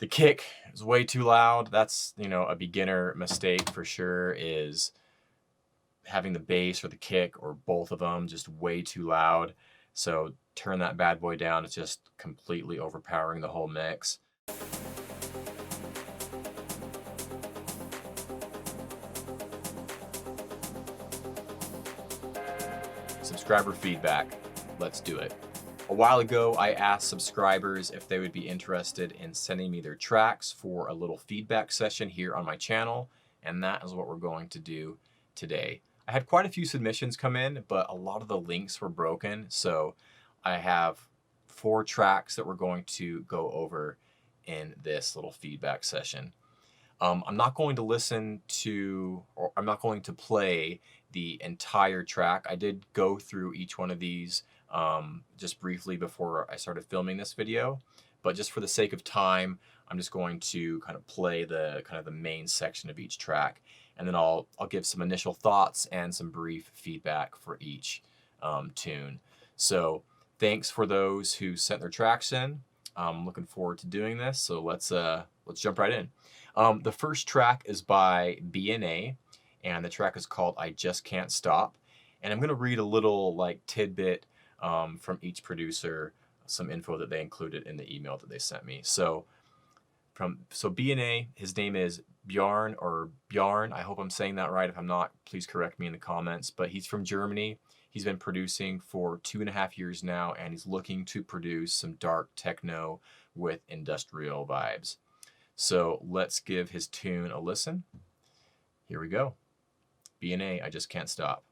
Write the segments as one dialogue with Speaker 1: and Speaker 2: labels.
Speaker 1: The kick is way too loud. That's, you know, a beginner mistake for sure, is having the bass or the kick or both of them just way too loud. So turn that bad boy down. It's just completely overpowering the whole mix. Subscriber feedback. Let's do it. A while ago, I asked subscribers if they would be interested in sending me their tracks for a little feedback session here on my channel, and that is what we're going to do today. I had quite a few submissions come in, but a lot of the links were broken, so I have 4 tracks that we're going to go over in this little feedback session. I'm not going to listen to, or I'm not going to play the entire track. I did go through each one of these just briefly before I started filming this video, but just for the sake of time, I'm just going to kind of play the main section of each track, and then I'll give some initial thoughts and some brief feedback for each tune. So thanks for those who sent their tracks in. I'm looking forward to doing this, so let's jump right in. The first track is by B.N.A, and the track is called I Just Can't Stop. And I'm going to read a little like tidbit from each producer, some info that they included in the email that they sent me. So B.N.A, his name is Bjarn, or Bjarn. I hope I'm saying that right. If I'm not, please correct me in the comments. But he's from Germany. He's been producing for 2.5 years now, and he's looking to produce some dark techno with industrial vibes. So let's give his tune a listen. Here we go. B.N.A, I Just Can't Stop.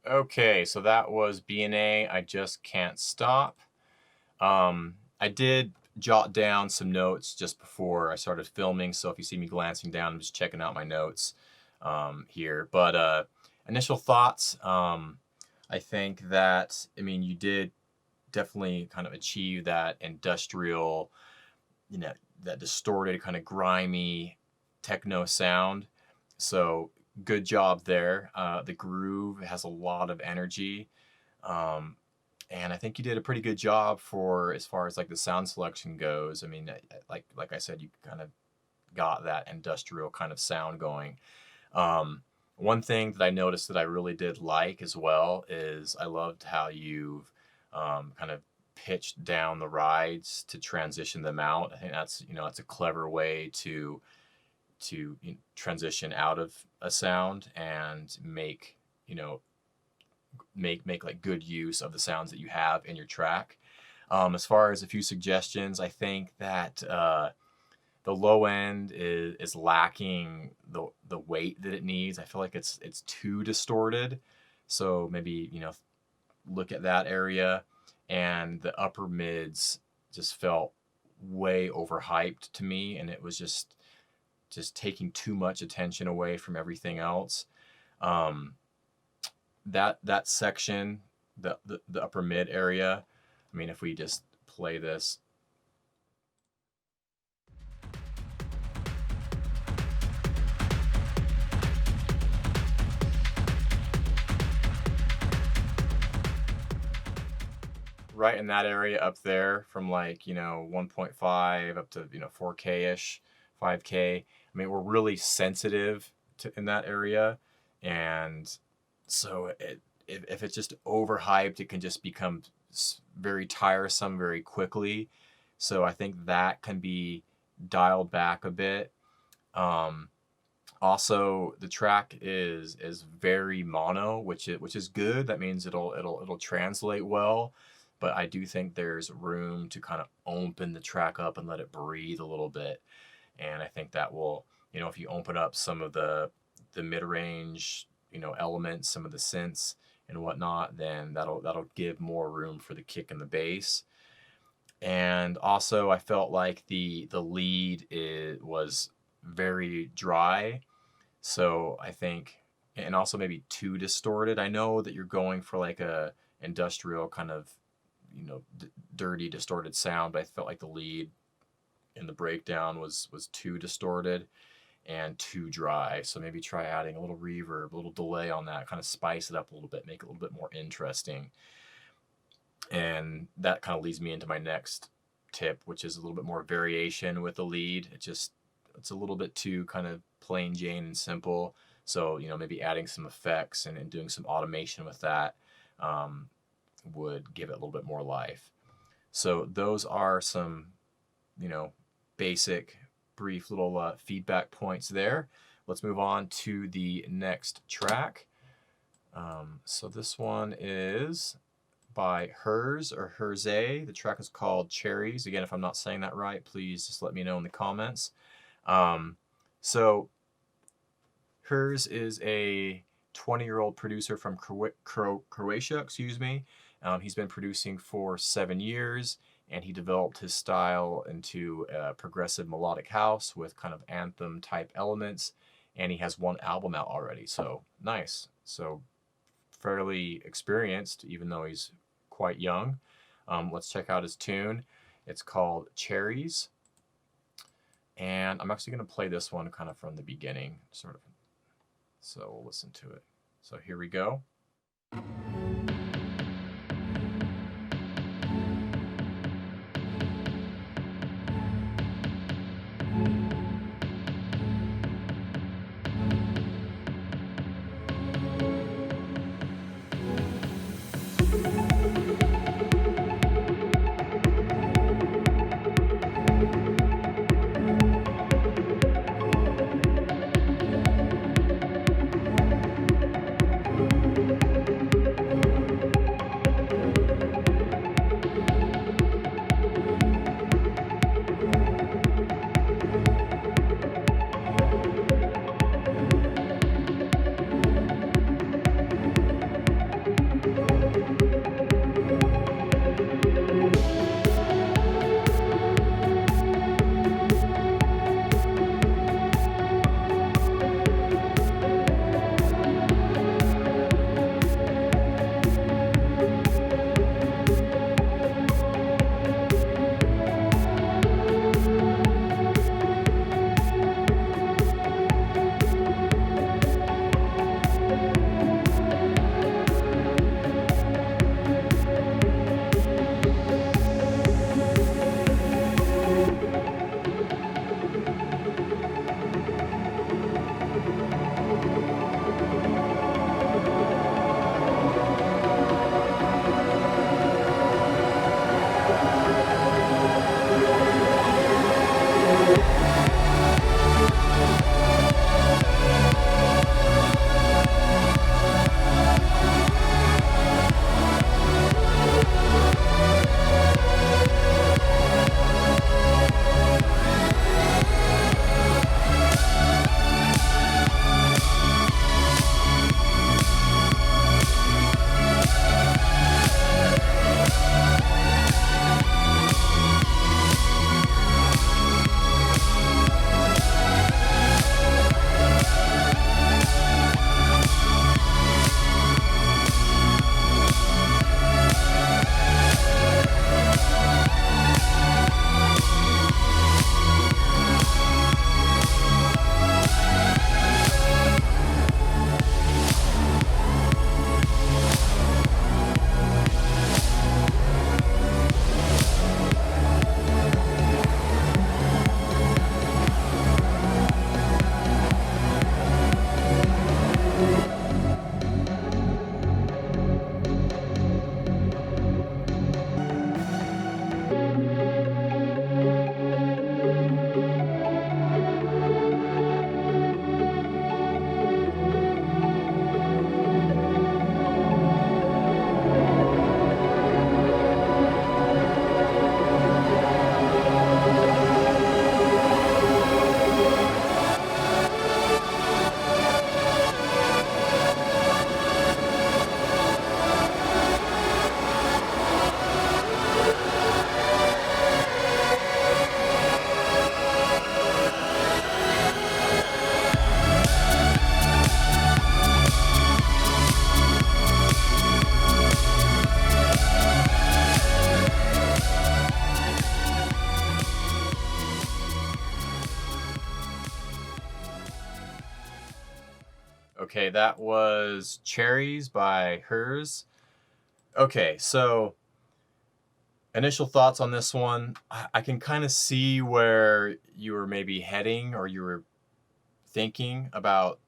Speaker 1: Okay, so that was B.N.A. I Just Can't Stop. I did jot down some notes just before I started filming, so if you see me glancing down, I'm just checking out my notes here. But initial thoughts, I think that, I mean, you did definitely kind of achieve that industrial, you know, that distorted, kind of grimy techno sound. So good job there. The groove has a lot of energy. And I think you did a pretty good job for as far as like the sound selection goes. I mean, like I said, you kind of got that industrial kind of sound going. One thing that I noticed that I really did like as well is I loved how you've kind of pitched down the rides to transition them out. I think that's, you know, it's a clever way to transition out of a sound and make, you know, make like good use of the sounds that you have in your track. As far as a few suggestions, I think that the low end is lacking the weight that it needs. I feel like it's too distorted. So maybe, you know, look at that area. And the upper mids just felt way overhyped to me, and it was just taking too much attention away from everything else. That section, the upper mid area, I mean, if we just play this. Right in that area up there from like, you know, 1.5 up to, you know, 4K-ish, 5K. I mean, we're really sensitive in that area. And so if it's just overhyped, it can just become very tiresome very quickly. So I think that can be dialed back a bit. Also, the track is very mono, which is good. That means it'll translate well. But I do think there's room to kind of open the track up and let it breathe a little bit. And I think that will, you know, if you open up some of the mid-range, you know, elements, some of the synths and whatnot, then that'll give more room for the kick and the bass. And also, I felt like the lead was very dry. So I think, and also maybe too distorted. I know that you're going for like a industrial kind of, you know, dirty, distorted sound, but I felt like the lead in the breakdown was too distorted and too dry. So maybe try adding a little reverb, a little delay on that, kind of spice it up a little bit, make it a little bit more interesting. And that kind of leads me into my next tip, which is a little bit more variation with the lead. It's a little bit too kind of plain Jane and simple. So, you know, maybe adding some effects and doing some automation with that would give it a little bit more life. So those are some, you know, basic, brief little feedback points there. Let's move on to the next track. So this one is by Herzze or Herzze. The track is called Cherries. Again, if I'm not saying that right, please just let me know in the comments. So Herzze is a 20-year-old producer from Croatia, excuse me. He's been producing for 7 years, and he developed his style into progressive melodic house with kind of anthem type elements, and he has 1 album out already, so nice. So fairly experienced, even though he's quite young. Let's check out his tune. It's called Cherries, and I'm actually going to play this one kind of from the beginning, sort of. So we'll listen to it. So here we go. Okay, that was Cherries by Herzze. Okay, so initial thoughts on this one. I can kind of see where you were maybe heading, or you were thinking about,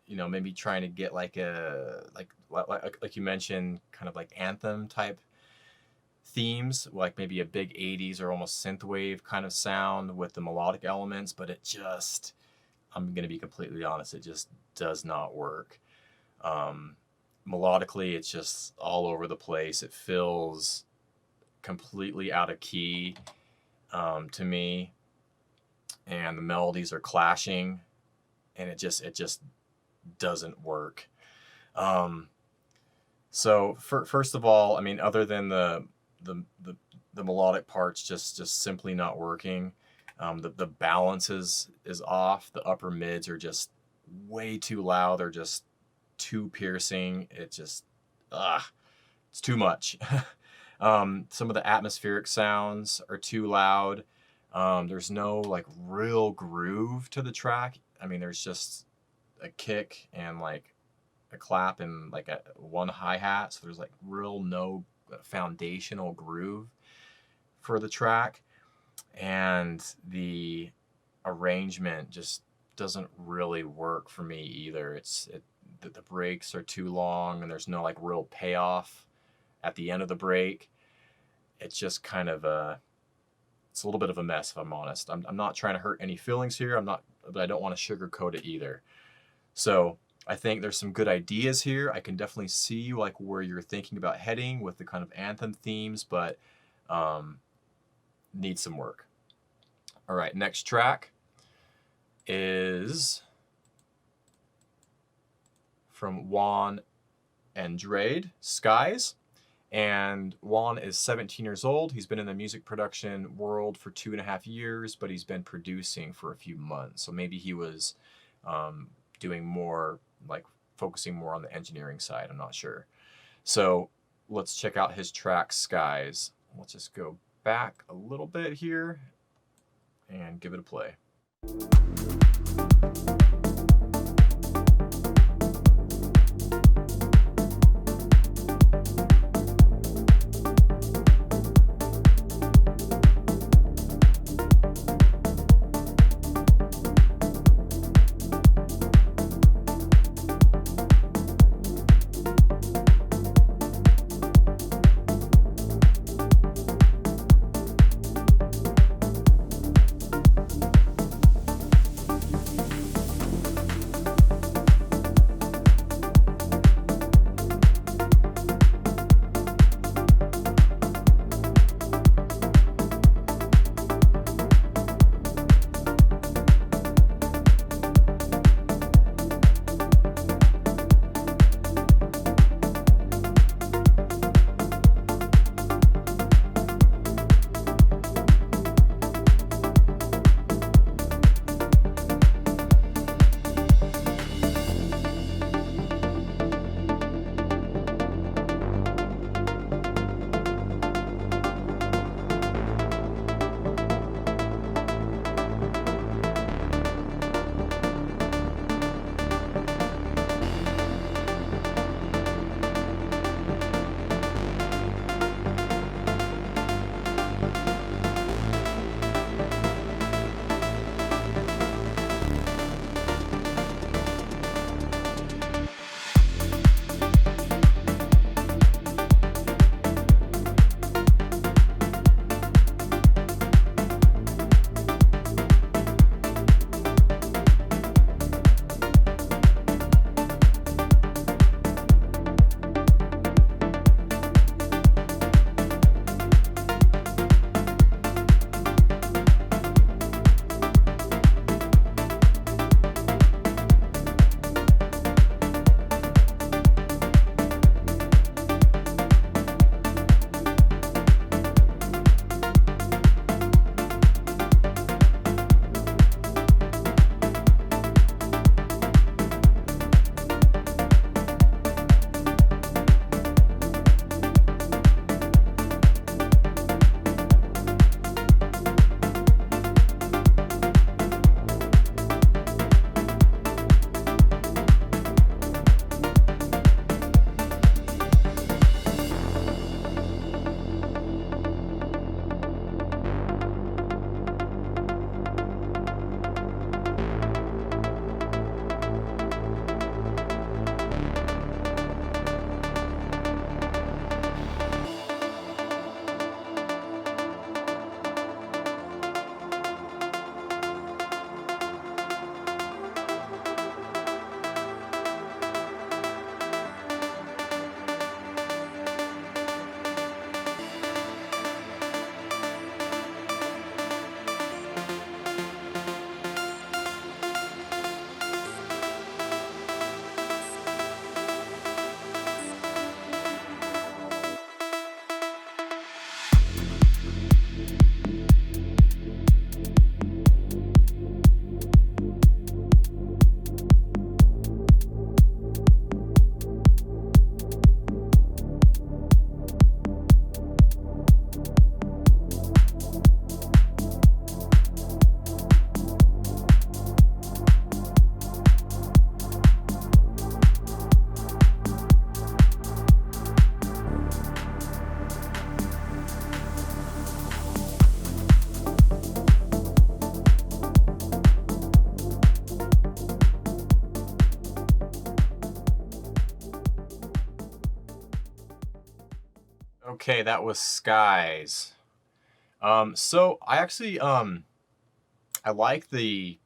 Speaker 1: you know, maybe trying to get like a like you mentioned, kind of like anthem type themes, like maybe a big 80s or almost synthwave kind of sound with the melodic elements, but it just, I'm gonna be completely honest, it just does not work. Melodically, it's just all over the place. It feels completely out of key to me, and the melodies are clashing, and it just doesn't work. So first of all, I mean, other than the melodic parts just simply not working, the balance is off. The upper mids are just way too loud. They're just too piercing. It just it's too much. Some of the atmospheric sounds are too loud. There's no like real groove to the track. I mean, there's just a kick and like a clap and like one hi-hat, so there's like no foundational groove for the track, and the arrangement just doesn't really work for me either. The breaks are too long, and there's no like real payoff at the end of the break. It's just kind of it's a little bit of a mess, if I'm honest. I'm not trying to hurt any feelings here. But I don't want to sugarcoat it either. So I think there's some good ideas here. I can definitely see like where you're thinking about heading with the kind of anthem themes, but needs some work. All right, next track is from Juan Andrade, Skies. And Juan is 17 years old. He's been in the music production world for 2.5 years, but he's been producing for a few months. So maybe he was doing more, like focusing more on the engineering side. I'm not sure. So let's check out his track, Skies. Let's just go back a little bit here and give it a play. Okay, that was Skies. So I actually I like the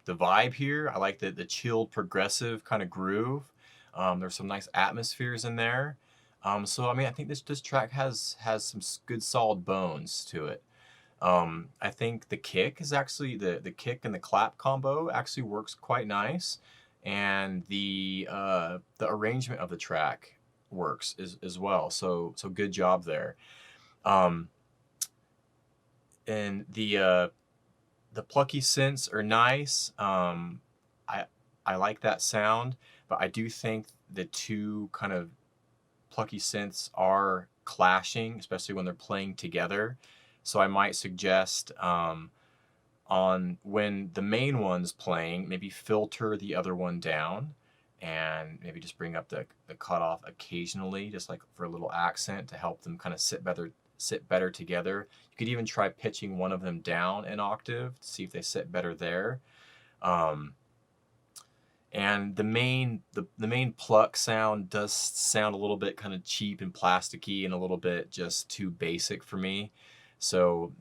Speaker 1: vibe here. I like the chilled progressive kind of groove. There's some nice atmospheres in there. So I mean, I think this track has some good solid bones to it. I think the kick is actually the kick and the clap combo actually works quite nice, and the arrangement of the track works as well. So good job there. And the plucky synths are nice. I like that sound, but I do think the two kind of plucky synths are clashing, especially when they're playing together. So I might suggest on when the main one's playing, maybe filter the other one down and maybe just bring up the cutoff occasionally, just like for a little accent to help them kind of sit better together. You could even try pitching one of them down an octave to see if they sit better there. And the main pluck sound does sound a little bit kind of cheap and plasticky and a little bit just too basic for me. So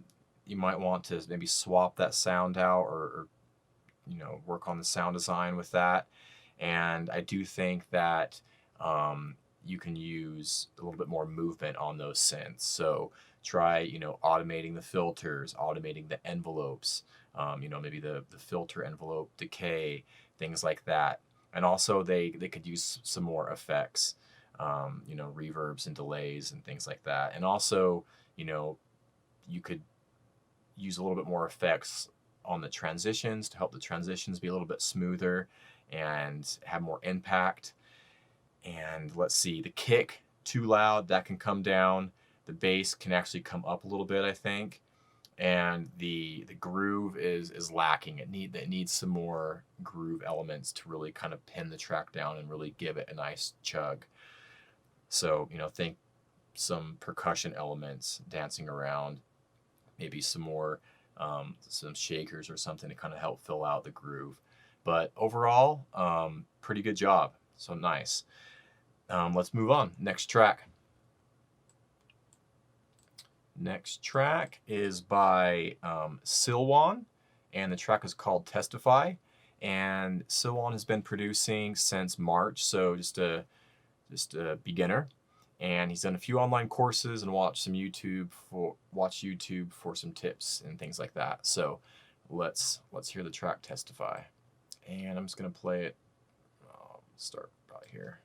Speaker 1: you might want to maybe swap that sound out or you know, work on the sound design with that. And I do think that you can use a little bit more movement on those synths. So try, you know, automating the filters, automating the envelopes, you know, maybe the filter envelope decay, things like that. And also they could use some more effects, you know, reverbs and delays and things like that. And also, you know, you could use a little bit more effects on the transitions to help the transitions be a little bit smoother and have more impact. And let's see, the kick, too loud, that can come down. The bass can actually come up a little bit, I think. And the groove is lacking. It needs some more groove elements to really kind of pin the track down and really give it a nice chug. So, you know, think some percussion elements dancing around, maybe some more some shakers or something to kind of help fill out the groove. But overall, pretty good job. So nice. Let's move on. Next track. Next track is by Silwon, and the track is called Testify. And Silwon has been producing since March, so just a beginner. And he's done a few online courses and watch YouTube for some tips and things like that. So let's hear the track Testify. And I'm just gonna play it. I'll start about here.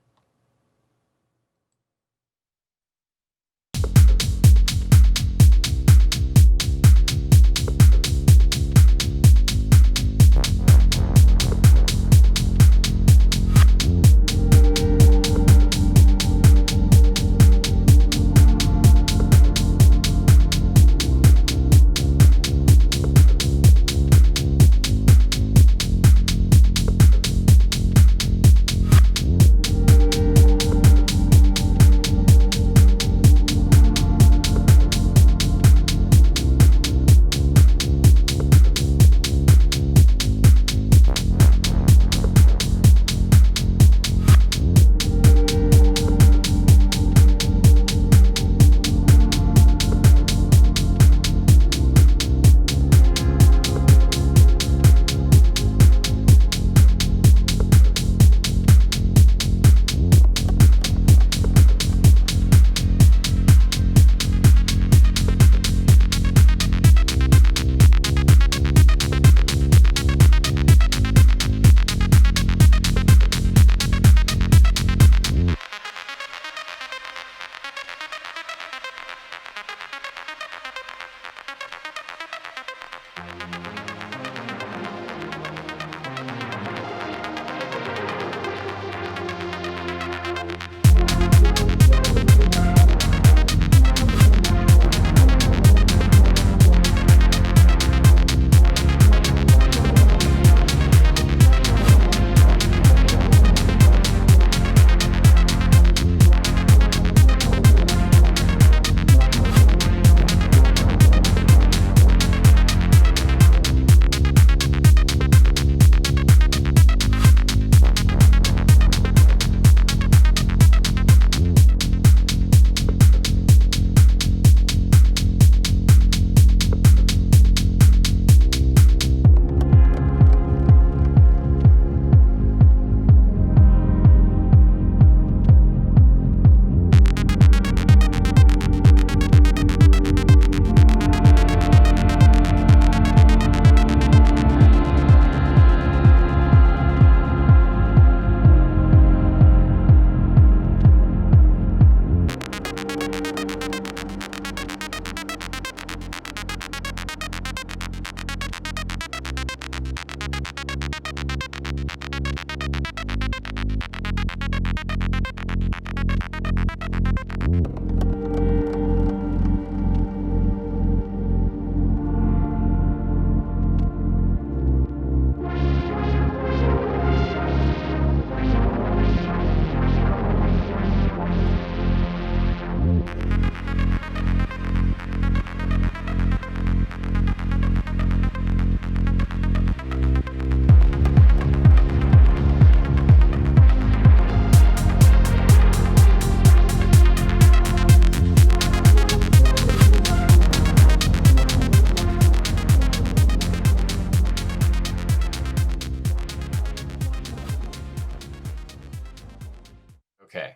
Speaker 1: Okay,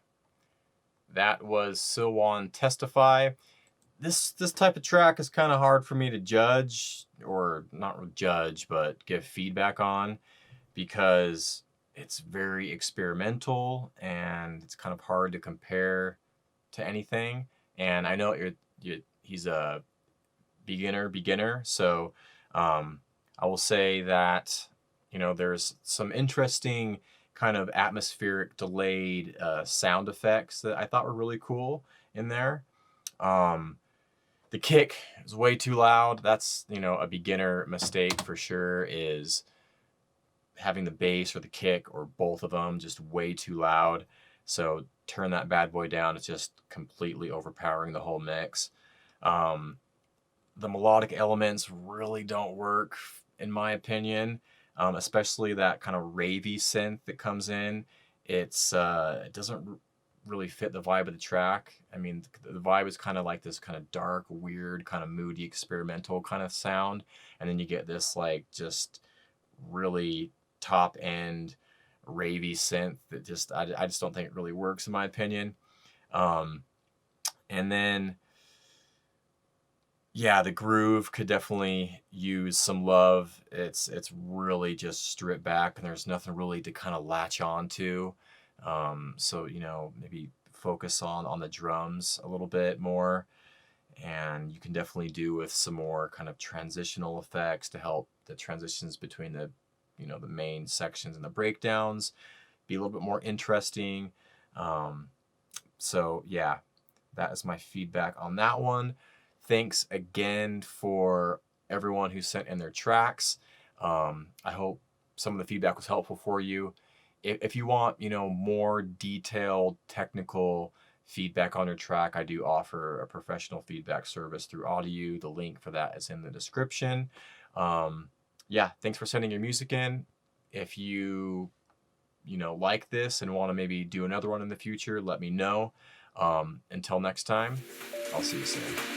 Speaker 1: that was Silwon Testify. This type of track is kind of hard for me to judge, or not judge, but give feedback on, because it's very experimental and it's kind of hard to compare to anything. And I know he's a beginner, so I will say that, you know, there's some interesting kind of atmospheric delayed sound effects that I thought were really cool in there. The kick is way too loud. That's, you know, a beginner mistake for sure, is having the bass or the kick or both of them just way too loud. So turn that bad boy down. It's just completely overpowering the whole mix. The melodic elements really don't work, in my opinion, especially that kind of ravey synth that comes in. It doesn't really fit the vibe of the track. I mean, the vibe is kind of like this kind of dark, weird, kind of moody, experimental kind of sound, and then you get this like just really top end ravey synth that just I just don't think it really works, in my opinion. And then yeah, the groove could definitely use some love. It's really just stripped back, and there's nothing really to kind of latch on to. So, you know, maybe focus on the drums a little bit more, and you can definitely do with some more kind of transitional effects to help the transitions between the, you know, the main sections and the breakdowns be a little bit more interesting. So yeah, that is my feedback on that one. Thanks again for everyone who sent in their tracks. I hope some of the feedback was helpful for you. If you want, you know, more detailed technical feedback on your track, I do offer a professional feedback service through Audio. The link for that is in the description. Yeah, thanks for sending your music in. If you know, like this and want to maybe do another one in the future, let me know. Until next time, I'll see you soon.